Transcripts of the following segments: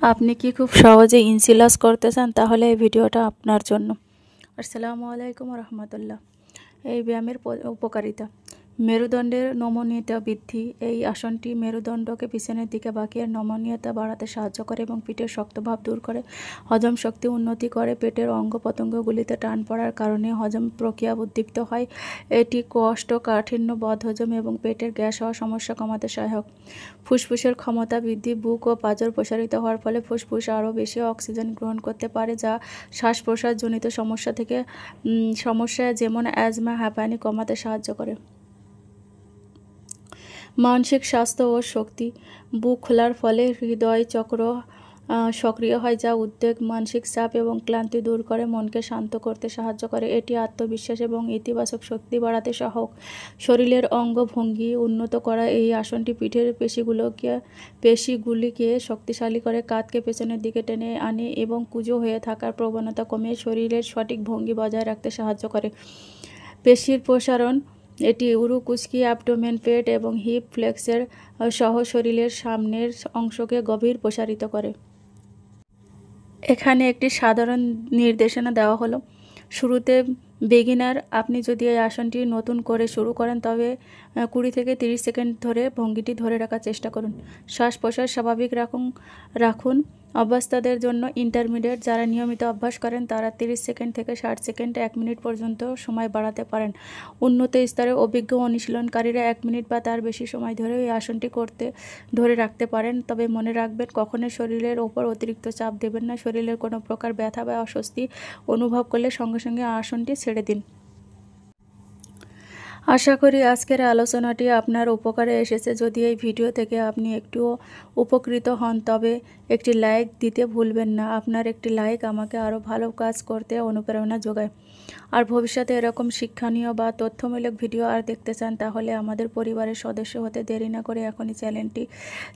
আপনি কি খুব সহজে ইঞ্চি লস করতে চান? তাহলে এই ভিডিওটা আপনার জন্য। আসসালামু আলাইকুম রহমতুল্লাহ। এই ব্যায়ামের উপকারিতা: মেরুদণ্ডের নমনীয়তা বৃদ্ধি। এই আসনটি মেরুদণ্ডকে পিছনের দিকে বাঁকিয়ে নমনীয়তা বাড়াতে সাহায্য করে এবং পিঠের শক্তভাব দূর করে। হজম শক্তি উন্নতি করে। পেটের অঙ্গ প্রত্যঙ্গগুলিতে টান পড়ার কারণে হজম প্রক্রিয়া উদ্দীপ্ত হয়। এটি কোষ্ঠকাঠিন্য, বদহজম এবং পেটের গ্যাস হওয়ার সমস্যা কমাতে সহায়ক। ফুসফুসের ক্ষমতা বৃদ্ধি। বুক ও পাঁজর প্রসারিত হওয়ার ফলে ফুসফুস আরও বেশি অক্সিজেন গ্রহণ করতে পারে, যা শ্বাস প্রশ্বাসজনিত সমস্যা যেমন অ্যাজমা, হাঁপানি কমাতে সাহায্য করে। মানসিক স্বাস্থ্য ও শক্তি। বুক খোলার ফলে হৃদয় চক্র সক্রিয় হয়, যা উদ্বেগ, মানসিক চাপ এবং ক্লান্তি দূর করে। মনকে শান্ত করতে সাহায্য করে। এটি আত্মবিশ্বাস এবং ইতিবাচক শক্তি বাড়াতে সহায়ক। শরীরের অঙ্গভঙ্গি উন্নত করা। এই আসনটি পিঠের পেশিগুলিকে শক্তিশালী করে, কাঁধকে পেছনের দিকে টেনে আনে এবং কুঁজো হয়ে থাকার প্রবণতা কমিয়ে শরীরের সঠিক ভঙ্গি বজায় রাখতে সাহায্য করে। পেশির প্রসারণ। এটি উরু, কুচকি, অ্যাবডোমেন, পেট এবং হিপ ফ্লেক্সের সহ শরীরের সামনের অংশকে গভীর প্রসারিত করে। এখানে একটি সাধারণ নির্দেশনা দেওয়া হলো। শুরুতে বেগিনার, আপনি যদি এই আসনটি নতুন করে শুরু করেন তবে 20 থেকে 30 সেকেন্ড ধরে ভঙ্গিটি ধরে রাখার চেষ্টা করুন। শ্বাস প্রশ্বাস স্বাভাবিক রাখুন। অভ্যস্তদের জন্য ইন্টারমিডিয়েট, যারা নিয়মিত অভ্যাস করেন তারা 30 সেকেন্ড থেকে 60 সেকেন্ড 1 মিনিট পর্যন্ত সময় বাড়াতে পারেন। উন্নত স্তরে অভিজ্ঞ অনুশীলনকারীরা 1 মিনিট বা তার বেশি সময় ধরে এই আসনটি ধরে রাখতে পারেন। তবে মনে রাখবেন, কখনোই শরীরের ওপর অতিরিক্ত চাপ দেবেন না। শরীরের কোনো প্রকার ব্যথা বা অস্বস্তি অনুভব করলে সঙ্গে সঙ্গে আসনটি ছেড়ে দিন। আশা করি আজকের আলোচনাটি আপনার উপকারে এসেছে। যদি এই ভিডিও থেকে আপনি একটুও উপকৃত হন তবে একটি লাইক দিতে ভুলবেন না। আপনার একটি লাইক আমাকে আরও ভালো কাজ করতে অনুপ্রেরণা যোগায়। আর ভবিষ্যতে এরকম শিক্ষণীয় বা তথ্যমূলক ভিডিও আর দেখতে চান তাহলে আমাদের পরিবারের সদস্য হতে দেরি না করে এখনই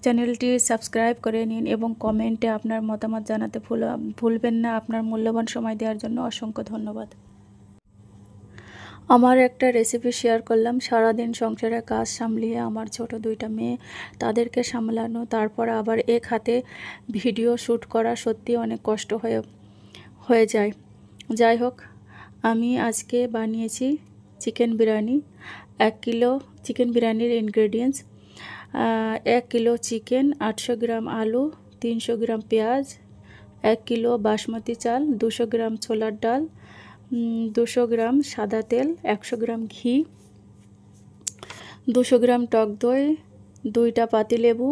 চ্যানেলটি সাবস্ক্রাইব করে নিন এবং কমেন্টে আপনার মতামত জানাতে ভুলবেন না। আপনার মূল্যবান সময় দেওয়ার জন্য অসংখ্য ধন্যবাদ। আমার একটা রেসিপি শেয়ার করলাম। সারাদিন সংসারে কাজ সামলিয়ে আমার ছোট 2টা মেয়ে, তাদেরকে সামলানো, তারপর আবার এক হাতে ভিডিও শ্যুট করা সত্যি অনেক কষ্ট হয়ে যায়। যাই হোক, আমি আজকে বানিয়েছি চিকেন বিরিয়ানি। 1 কিলো চিকেন বিরিয়ানির ইনগ্রেডিয়েন্টস: 1 কিলো চিকেন, 800 গ্রাম আলু, 300 গ্রাম পেঁয়াজ, 1 কিলো বাসমতি চাল, 200 গ্রাম ছোলার ডাল, 200 গ্রাম সাদা তেল, 100 গ্রাম ঘি, 200 গ্রাম টক দই, 2টা পাতিলেবু।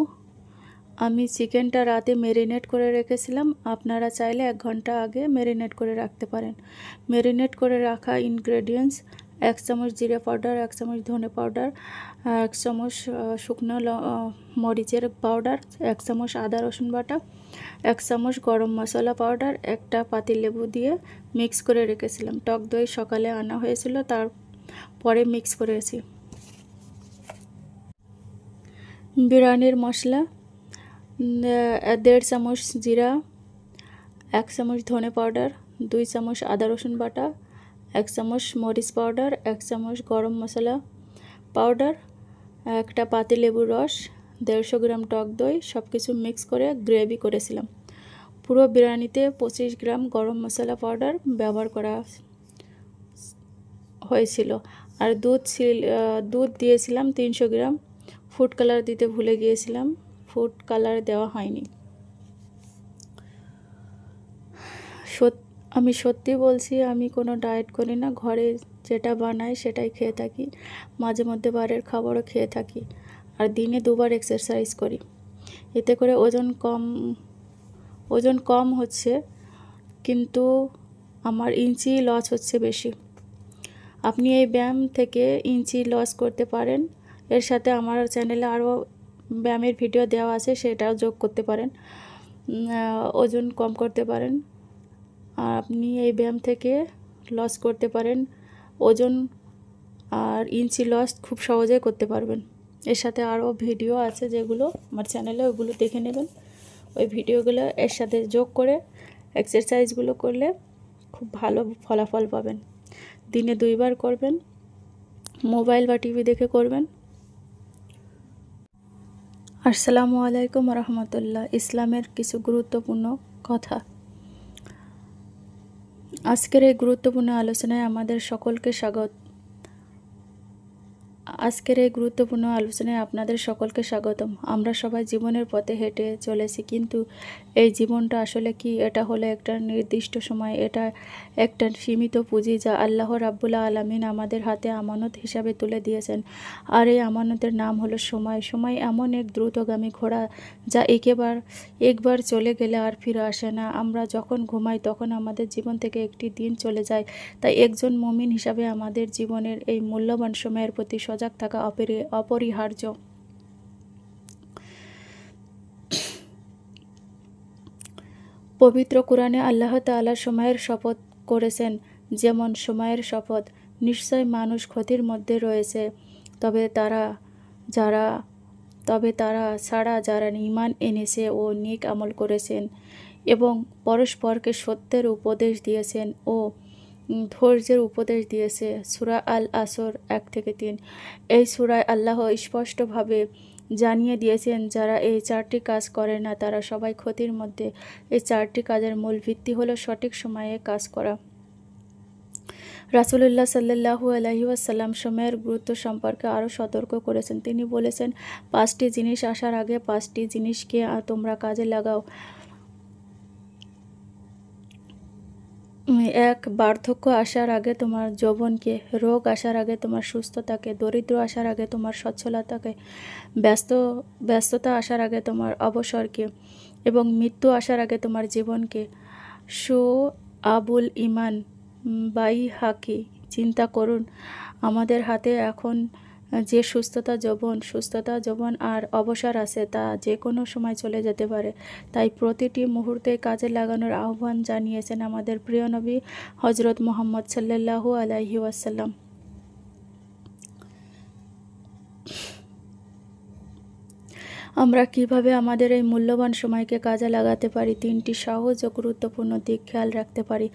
আমি চিকেনটা রাতে ম্যারিনেট করে রেখেছিলাম। আপনারা চাইলে 1 ঘন্টা আগে ম্যারিনেট করে রাখতে পারেন। ম্যারিনেট করে রাখা ইনগ্রেডিয়েন্টস: 1 চামচ জিরে পাউডার, 1 চামচ ধনে পাউডার, 1 চামচ শুকনো মরিচের পাউডার, 1 চামচ আদা রসুন বাটা, 1 চামচ গরম মশলা পাউডার, 1টা পাতিলেবু দিয়ে মিক্স করে রেখেছিলাম। টক দই সকালে আনা হয়েছিল, তারপরে মিক্স করেছি। বিরিয়ানির মশলা: 1.5 চামচ জিরা, 1 চামচ ধনে পাউডার, 2 চামচ আদা রসুন বাটা, 1 চামচ মরিচ পাউডার, 1 চামচ গরম মশলা পাউডার, 1টা পাতিলেবুর রস, 150 গ্রাম টক দই, সব কিছু মিক্স করে গ্রেভি করেছিলাম। পুরো বিরিয়ানিতে 25 গ্রাম গরম মশলা পাউডার ব্যবহার করা হয়েছিল। আর দুধ দিয়েছিলাম 300 গ্রাম। ফুড কালার দিতে ভুলে গিয়েছিলাম, ফুড কালার দেওয়া হয়নি। আমি সত্যি বলছি, আমি কোনো ডায়েট করি না। ঘরে যেটা বানাই সেটাই খেয়ে থাকি। মাঝে মধ্যে বাইরের খাবারও খেয়ে থাকি। আর দিনে 2বার এক্সারসাইজ করি। এতে করে ওজন কম হচ্ছে, কিন্তু আমার ইঞ্চি লস হচ্ছে বেশি। আপনি এই ব্যায়াম থেকে ইঞ্চি লস করতে পারেন। এর সাথে আমার চ্যানেলে আরও ব্যায়ামের ভিডিও দেওয়া আছে, সেটাও যোগ করতে পারেন। ওজন কম করতে পারেন। আর আপনি এই ব্যায়াম থেকে লস করতে পারেন ওজন, আর ইঞ্চি লস খুব সহজেই করতে পারবেন। এর সাথে আরও ভিডিও আছে যেগুলো আমার চ্যানেলে, ওগুলো দেখে নেবেন। ওই ভিডিওগুলো এর সাথে যোগ করে এক্সারসাইজগুলো করলে খুব ভালো ফলাফল পাবেন। দিনে 2বার করবেন। মোবাইল বা টিভি দেখে করবেন। আসসালামু আলাইকুম রহমতুল্লাহ। ইসলামের কিছু গুরুত্বপূর্ণ কথা। আজকের এই গুরুত্বপূর্ণ আলোচনায় আপনাদের সকলকে স্বাগতম। আমরা সবাই জীবনের পথে হেঁটে চলেছি, কিন্তু এই জীবনটা আসলে কি? এটা হলো একটা নির্দিষ্ট সময়, এটা একটা সীমিত পুঁজি যা আল্লাহ রাব্বুল আলামিন আমাদের হাতে আমানত হিসাবে তুলে দিয়েছেন। আর এই আমানতের নাম হলো সময়। সময় এমন এক দ্রুতগামী ঘোড়া যা একবার চলে গেলে আর ফিরে আসে না। আমরা যখন ঘুমাই তখন আমাদের জীবন থেকে একটি দিন চলে যায়। তাই একজন মুমিন হিসাবে আমাদের জীবনের এই মূল্যবান সময়ের প্রতি সজাগ থাকা অপরিহার্য। পবিত্র কুরআনে আল্লাহ তাআলা সময়ের শপথ করেছেন, যেমন সময়ের শপথ, নিশ্চয় মানুষ ক্ষতির মধ্যে রয়েছে, তবে তারা ছাড়া যারা ঈমান এনেছে ও নেক আমল করেছেন এবং পরস্পরকে সত্যের উপদেশ দিয়েছেন ও ধৈর্যের উপদেশ দিয়েছে। সূরা আল আসর 1-3। এই সূরায় আল্লাহ স্পষ্টভাবে জানিয়ে দিয়েছেন, যারা এই 4টি কাজ করে না তারা সবাই ক্ষতির মধ্যে। এই 4টি কাজের মূল ভিত্তি হলো সঠিক সময়ে কাজ করা। রাসূলুল্লাহ সাল্লাল্লাহু আলাইহি ওয়াসাল্লাম সময়ের গুরুত্ব সম্পর্কে আরও সতর্ক করেছেন। তিনি বলেছেন, 5টি জিনিস আসার আগে 5টি জিনিসকে তোমরা কাজে লাগাও। 1. বার্ধক্য আসার আগে তোমার যৌবনকে, রোগ আসার আগে তোমার সুস্থতাকে, দরিদ্র আসার আগে তোমার সচ্ছলতাকে, ব্যস্ততা আসার আগে তোমার অবসরকে এবং মৃত্যু আসার আগে তোমার জীবনকে। আবুল ইমান বাইহাকি। চিন্তা করুন, আমাদের হাতে এখন যে সুস্থতা যৌবন আর অবসর আছে তা যে কোনো সময় চলে যেতে পারে। তাই প্রতিটি মুহূর্তে কাজে লাগানোর আহ্বান জানিয়েছেন আমাদের প্রিয় নবী হজরত মুহাম্মদ সাল্লাল্লাহু আলাইহি ওয়াসাল্লাম। আমরা কিভাবে আমাদের এই মূল্যবান সময়কে কাজে লাগাতে পারি? 3টি সহজ ও গুরুত্বপূর্ণ দিক খেয়াল রাখতে পারি।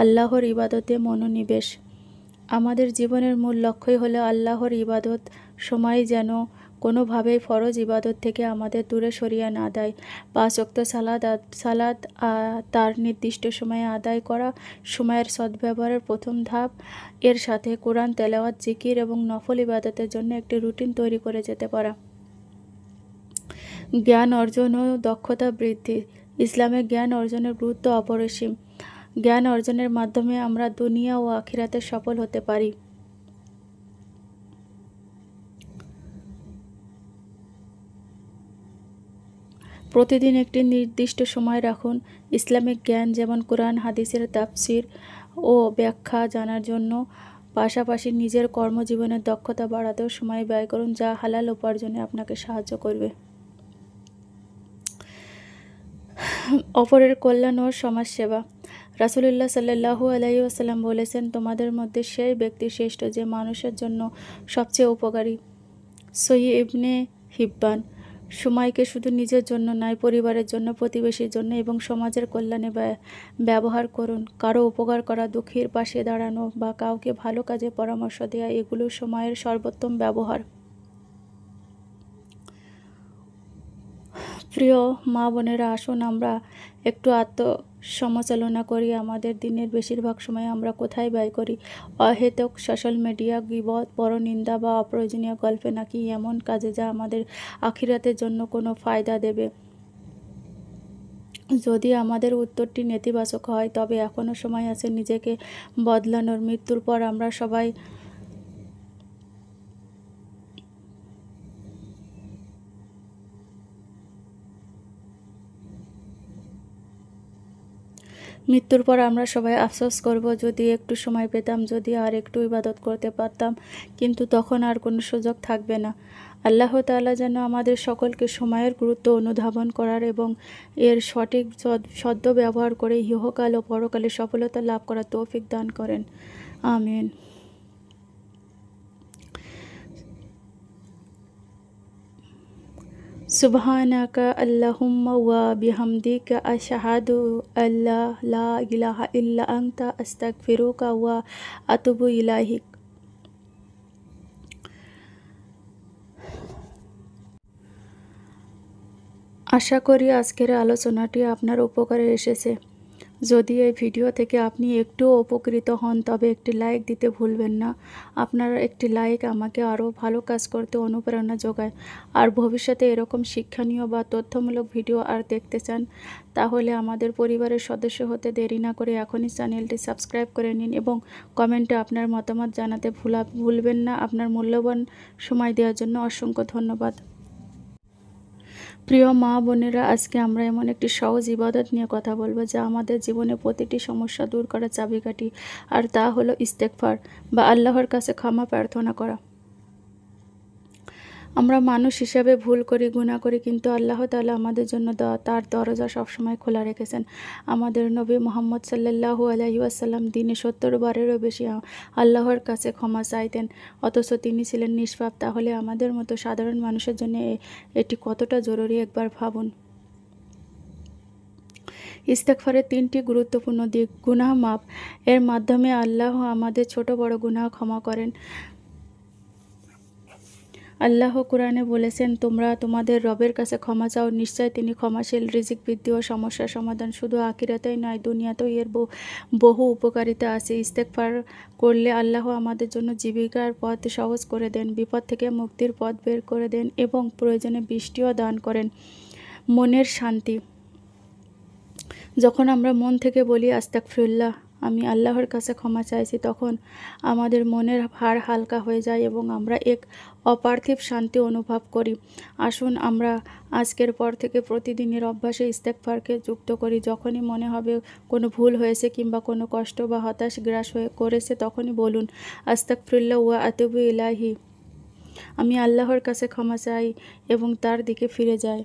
আল্লাহর ইবাদতে মনোনিবেশ। আমাদের জীবনের মূল লক্ষ্যই হলো আল্লাহর ইবাদত। সময় যেন কোনোভাবেই ফরজ ইবাদত থেকে আমাদের দূরে সরিয়ে না দেয়। 5 ওয়াক্ত সালাত তার নির্দিষ্ট সময়ে আদায় করা সময়ের সদ্ব্যবহারের প্রথম ধাপ। এর সাথে কোরআন তেলাওয়াত, জিকির এবং নফল ইবাদতের জন্য একটি রুটিন তৈরি করে যেতে পারা। জ্ঞান অর্জন ও দক্ষতা বৃদ্ধি। ইসলামে জ্ঞান অর্জনের গুরুত্ব অপরিসীম। জ্ঞান অর্জনের মাধ্যমে আমরা দুনিয়া ও আখিরাতে সফল হতে পারি। প্রতিদিন একটি নির্দিষ্ট সময় রাখুন ইসলামিক জ্ঞান, যেমন কোরআন, হাদিসের তাফসির ও ব্যাখ্যা জানার জন্য। পাশাপাশি নিজের কর্মজীবনের দক্ষতা বাড়াতেও সময় ব্যয় করুন, যা হালাল উপার্জনে আপনাকে সাহায্য করবে। অপরের কল্যাণ ও সমাজসেবা। রাসূলুল্লাহ সাল্লাল্লাহু আলাইহি ওয়াসাল্লাম বলেছেন, তোমাদের মধ্যে সেই ব্যক্তি শ্রেষ্ঠ যে মানুষের জন্য সবচেয়ে উপকারী। সহিহ ইবনে হিব্বান। সময়কে শুধু নিজের জন্য নয়, পরিবারের জন্য, প্রতিবেশীর জন্য এবং সমাজের কল্যাণে ব্যবহার করুন। কারো উপকার করা, দুঃখীর পাশে দাঁড়ানো বা কাউকে ভালো কাজে পরামর্শ দেওয়া এগুলো সময়ের সর্বোত্তম ব্যবহার। প্রিয় মা বোনেরা, আসুন আমরা একটু আত্মসমালোচনা করি। আমাদের দিনের বেশিরভাগ সময় আমরা কোথায় ব্যয় করি? অহেতুক সোশ্যাল মিডিয়া, গীবত, পরনিন্দা বা অপ্রয়োজনীয় গল্পে, নাকি এমন কাজে যা আমাদের আখিরাতের জন্য কোনো ফায়দা দেবে? যদি আমাদের উত্তরটি নেতিবাচক হয়, তবে এখনও সময় আছে নিজেকে বদলানোর। মৃত্যুর পর আমরা সবাই আফসোস করব, যদি একটু সময় পেতাম, যদি আর একটু ইবাদত করতে পারতাম, কিন্তু তখন আর কোনো সুযোগ থাকবে না। আল্লাহ তাআলা যেন আমাদের সকলকে সময়ের গুরুত্ব অনুধাবন করার এবং এর সঠিক সদ্ব্যবহার করে ইহকাল ও পরকালে সফলতা লাভ করার তৌফিক দান করেন। আমিন। সুবহানাকা আল্লাহুম্মা ওয়া বিহামদিকা আশহাদু আল্লা লা ইলাহা ইল্লা আনতা আস্তাগফিরুকা ওয়া আতুবু ইলাইক। আশা করি আজকের আলোচনাটি আপনার উপকারে এসেছে। যদি এই ভিডিও থেকে আপনি একটুও উপকৃত হন তবে একটি লাইক দিতে ভুলবেন না। আপনার একটি লাইক আমাকে আরও ভালো কাজ করতে অনুপ্রেরণা যোগায়। আর ভবিষ্যতে এরকম শিক্ষণীয় বা তথ্যমূলক ভিডিও আর দেখতে চান তাহলে আমাদের পরিবারের সদস্য হতে দেরি না করে এখনই চ্যানেলটি সাবস্ক্রাইব করে নিন এবং কমেন্টে আপনার মতামত জানাতে ভুলবেন না। আপনার মূল্যবান সময় দেওয়ার জন্য অসংখ্য ধন্যবাদ। প্রিয় মা বোনেরা, আজকে আমরা এমন একটি সহজ ইবাদত নিয়ে কথা বলবো যা আমাদের জীবনে প্রতিটি সমস্যা দূর করার চাবিকাঠি, আর তা হলো ইস্তেগফার বা আল্লাহর কাছে ক্ষমা প্রার্থনা করা। আমরা মানুষ হিসাবে ভুল করি, গুনাহ করি, কিন্তু আল্লাহ তাআলা আমাদের জন্য তার দরজা সবসময় খোলা রেখেছেন। আমাদের নবী মুহাম্মদ সাল্লাল্লাহু আলাইহি ওয়াসাল্লাম দিনে ৭০ বারেরও বেশি আল্লাহর কাছে ক্ষমা চাইতেন, অথচ তিনি ছিলেন নিষ্পাপ। তাহলে আমাদের মতো সাধারণ মানুষের জন্য এটি কতটা জরুরি একবার ভাবুন। ইস্তেগফারের ৩টি গুরুত্বপূর্ণ দিক। গুনাহ মাপ, এর মাধ্যমে আল্লাহ আমাদের ছোট বড় গুনাহ ক্ষমা করেন। আল্লাহ কুরআনে বলেছেন, তোমরা তোমাদের রবের কাছে ক্ষমা চাও, নিশ্চয় তিনি ক্ষমাশীল। রিজিক বৃদ্ধি ও সমস্যার সমাধান, শুধু আখিরাতেই নয় দুনিয়াতেও এর বহু উপকারিতা আছে। ইস্তেগফার করলে আল্লাহ আমাদের জন্য জীবিকার পথ সহজ করে দেন, বিপদ থেকে মুক্তির পথ বের করে দেন এবং প্রয়োজনে বৃষ্টিও দান করেন। মনের শান্তি, যখন আমরা মন থেকে বলি আস্তাগফিরুল্লাহ, আমি আল্লাহর কাছে ক্ষমা চাইছি, তখন আমাদের মনের ভার হালকা হয়ে যায় এবং আমরা এক অপার্থিব শান্তি অনুভব করি। আসুন আমরা আজকের পর থেকে প্রতিদিনের অভ্যাসে ইস্তেগফারকে যুক্ত করি। যখনই মনে হবে কোনো ভুল হয়েছে কিংবা কোনো কষ্ট বা হতাশ গ্রাস করেছে, তখনই বলুন আস্তাগফিরুল্লাহ ওয়া আতুবু ইলাইহি। আমি আল্লাহর কাছে ক্ষমা চাই এবং তার দিকে ফিরে যাই।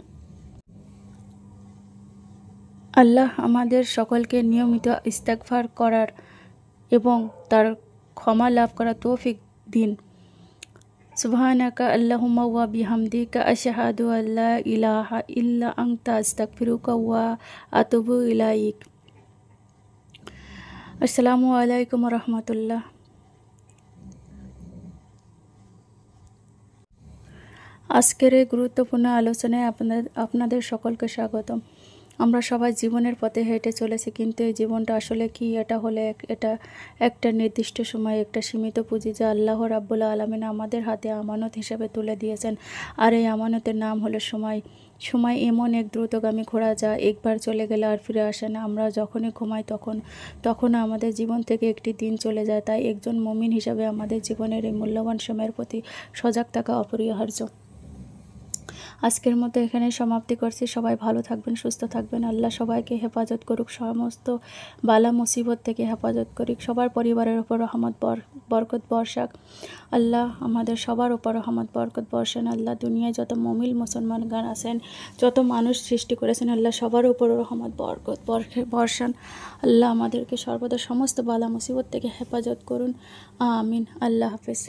আল্লাহ আমাদের সকলকে নিয়মিত ইস্তেগফার করার এবং তার ক্ষমা লাভ করার তৌফিক দিন। সুবহানাকা আল্লাহুম্মা ওয়া বিহামদিকা আশহাদু আল্লা ইলাহা ইল্লা আনতা আস্তাগফিরুকা ওয়া আতুবু ইলাইক। আসসালামু আলাইকুম ওয়া রাহমাতুল্লাহ। আজকের এই গুরুত্বপূর্ণ আলোচনায় আপনাদের সকলকে স্বাগতম। আমরা সবাই জীবনের পথে হেঁটে চলেছি, কিন্তু এই জীবনটা আসলে কি? এটা একটা নির্দিষ্ট সময়, একটা সীমিত পুঁজি যা আল্লাহ রাব্বুল আলামিন আমাদের হাতে আমানত হিসেবে তুলে দিয়েছেন। আর এই আমানতের নাম হলো সময়। সময় এমন এক দ্রুতগামী ঘোড়া যা একবার চলে গেলে আর ফিরে আসে না। আমরা যখনই ঘুমাই তখন আমাদের জীবন থেকে একটি দিন চলে যায়। তাই একজন মুমিন হিসাবে আমাদের জীবনের এই মূল্যবান সময়ের প্রতি সজাগ থাকা অপরিহার্য। আজকের মতো এখানে সমাপ্তি করছি। সবাই ভালো থাকবেন, সুস্থ থাকবেন। আল্লাহ সবাইকে হেফাজত করুক, সমস্ত বালা মুসিবত থেকে হেফাজত করুক, সবার পরিবারের ওপর রহমত বরকত বর্ষাক। আল্লাহ আমাদের সবার ওপর রহমত বরকত বর্ষান। আল্লাহ দুনিয়ায় যত মুমিন মুসলমানগণ আছেন, যত মানুষ সৃষ্টি করেছেন, আল্লাহ সবার উপর রহমত বরকত বর্ষান। আল্লাহ আমাদেরকে সর্বদা সমস্ত বালা মুসিবত থেকে হেফাজত করুন। আমিন। আল্লাহ হাফেজ।